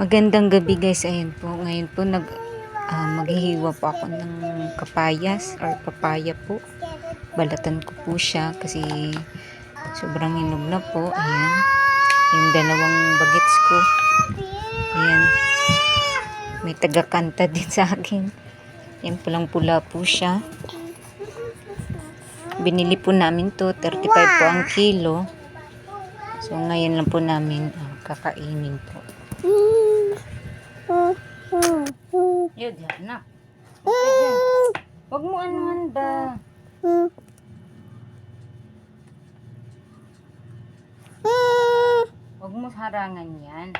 Magandang gabi guys, ayan po. Ngayon po maghihiwa po ako ng kapayas or papaya po. Balatan ko po siya kasi sobrang hinog na po. Ayan. Yung dalawang bagets ko. Ayan. May taga-kanta din sa akin. Ayan, pulang-pula po siya. Binili po namin to, 35 po ang kilo. So ngayon lang po namin kakainin po. Yun, anak. Huwag mo anuhan ba? Huwag mo harangan yan.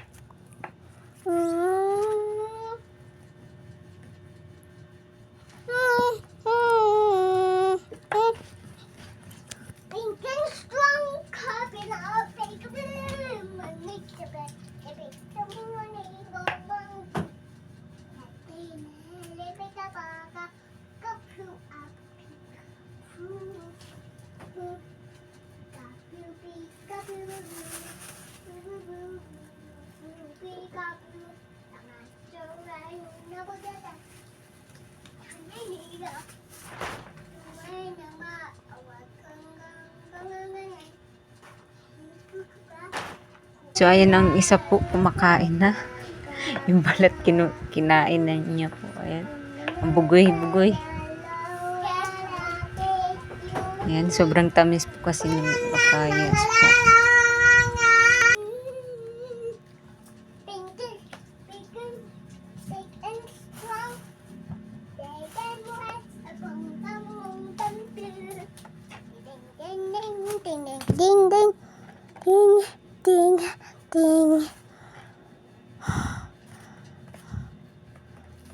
So ayan ang isa po kumakain na. Yung balat kinain na niya po. Ayan. Ang bugoy-bugoy. Ayan, sobrang tamis po kasi ng papayas po. Ding ding ding ding ding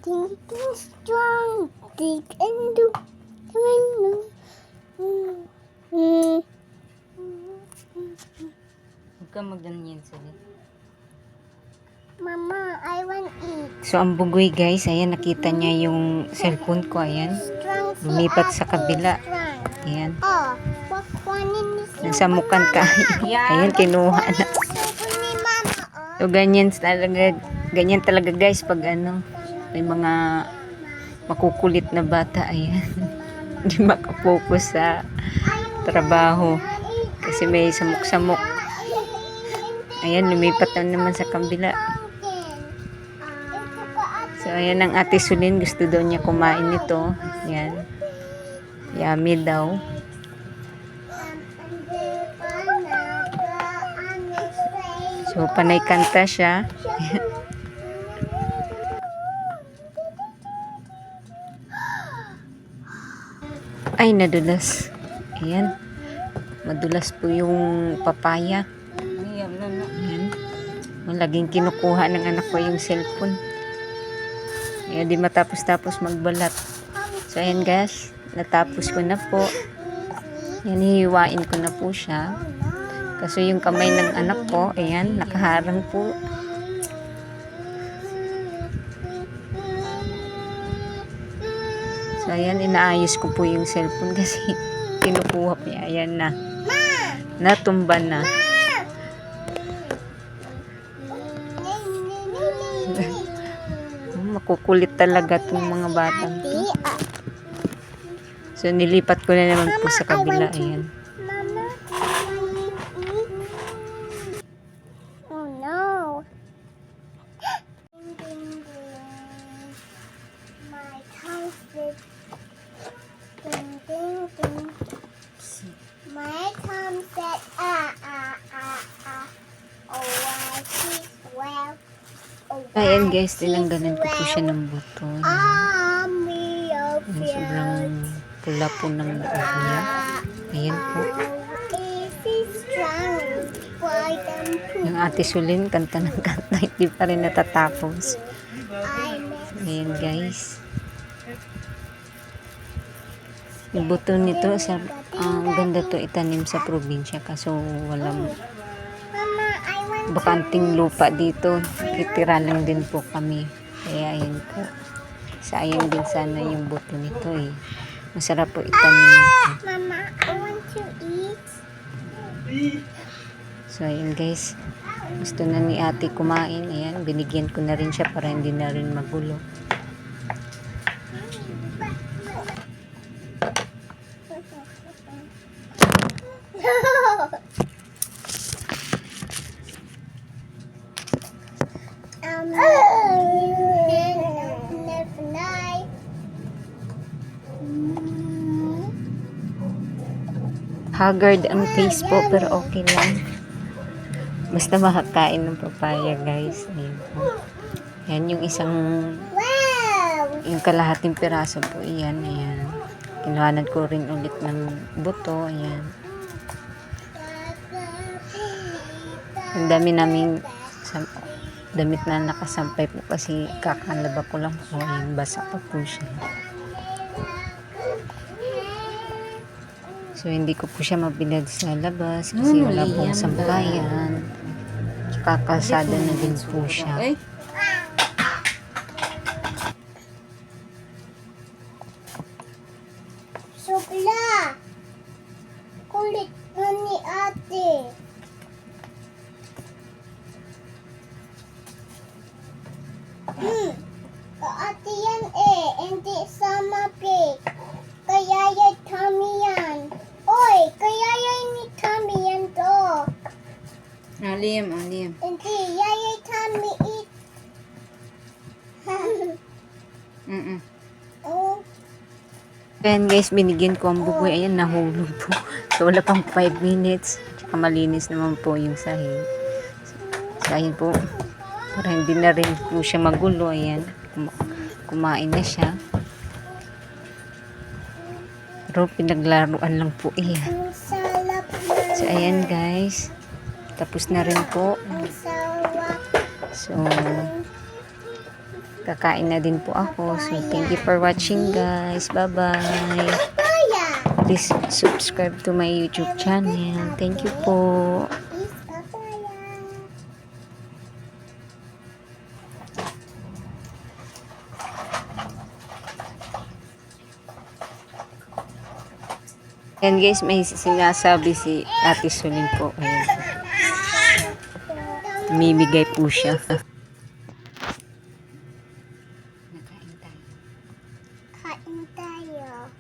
ding ding strong dig and do Huwag ka magganyan sila. Mama, I want eat. So ang bugoy guys, ayan nakita niya yung cellphone ko, ayan. Lumipat sa kabila. Ayan. Oh, what one in this? Nagsamukan ka. Ayan, kinuha na. So ganyan talaga guys pag may mga makukulit na bata, ayan. Hindi makapokus sa trabaho kasi may samok-samok. Ayan, lumipat na naman sa kabila. So ayan ang Ate Sulin, gusto daw niya kumain nito. Ayan, yummy daw. So panay kanta siya. Ay, nadulas. Ayan. Madulas po yung papaya. Ayan. Laging kinukuha ng anak ko yung cellphone. Ayan, di matapos-tapos magbalat. So, ayan guys. Natapos ko na po. Ayan, hihiwain ko na po siya. Kasi yung kamay ng anak ko, ayan, nakaharang po. So, ayan, inaayos ko po yung cellphone kasi kinukuha po niya. Ayan na. Natumba na. Makukulit talaga itong mga batang to. So, nilipat ko na naman po sa kabila. Ayan. Oh no. My comfort. Ding ding ding. My comfort. Oh, I see well. Oh, Ayan guys, tinanggalan ko po siya ng buto. Army of Ayan, sobrang pula po ng loob niya. Ayan po. Yung Ate Sulin, kanta ng kanta, hindi pa rin natatapos. Ayan guys. Yung buto nito, ang ganda to itanim sa probinsya kaso walang bakanting lupa dito. Kitira lang din po kami. Kaya ayan po. Sayang din sana yung buto nito eh. Masarap po itanim ito. Mama, I want to eat. So ayun guys, Gusto na ni ate kumain. Ayan, binigyan ko na rin siya para hindi na rin magulo. Never night. Haggard ang face po, pero okay lang. Basta makakain ng papaya, guys. Ayan po. Ayan yung isang, Wow! yung kalahating piraso po. Ayan, ayan. Kinuhanan ko rin ulit ng buto. Ayan. Ang dami naming damit na nakasampay po kasi kakalaba ko lang po. Ayan, basa pa po siya. So, hindi ko po siya mabilad sa labas kasi wala pong sampayan. Tsaka kalsada na din po siya. Sukla! Kulit mo ni ate. Ate yan hindi sama pig. Kaya yan tummy yan. Oy, kaya yan ni tummy yan to. Alim. Hindi, yaya tummy eat. Oh, Ayan guys, binigyan ko ang buboy. Ayan, nahulog po. So, wala pang 5 minutes. Tsaka malinis naman po yung sahig. So, ayan po. Para hindi na rin po siya magulo. Ayan, kumain na siya. Pero pinaglaruan lang po. Ayan. ang sarap na. So, ayan guys. Tapos na rin po. Ang sarap. So, kakain na din po ako. So, thank you for watching guys. Bye-bye. Papaya. Please subscribe to my YouTube channel. Thank you po. Is papaya. Yan guys, may sinasabi si Ate Sulin po. Ayan. Mimigay po siya. Kain tayo.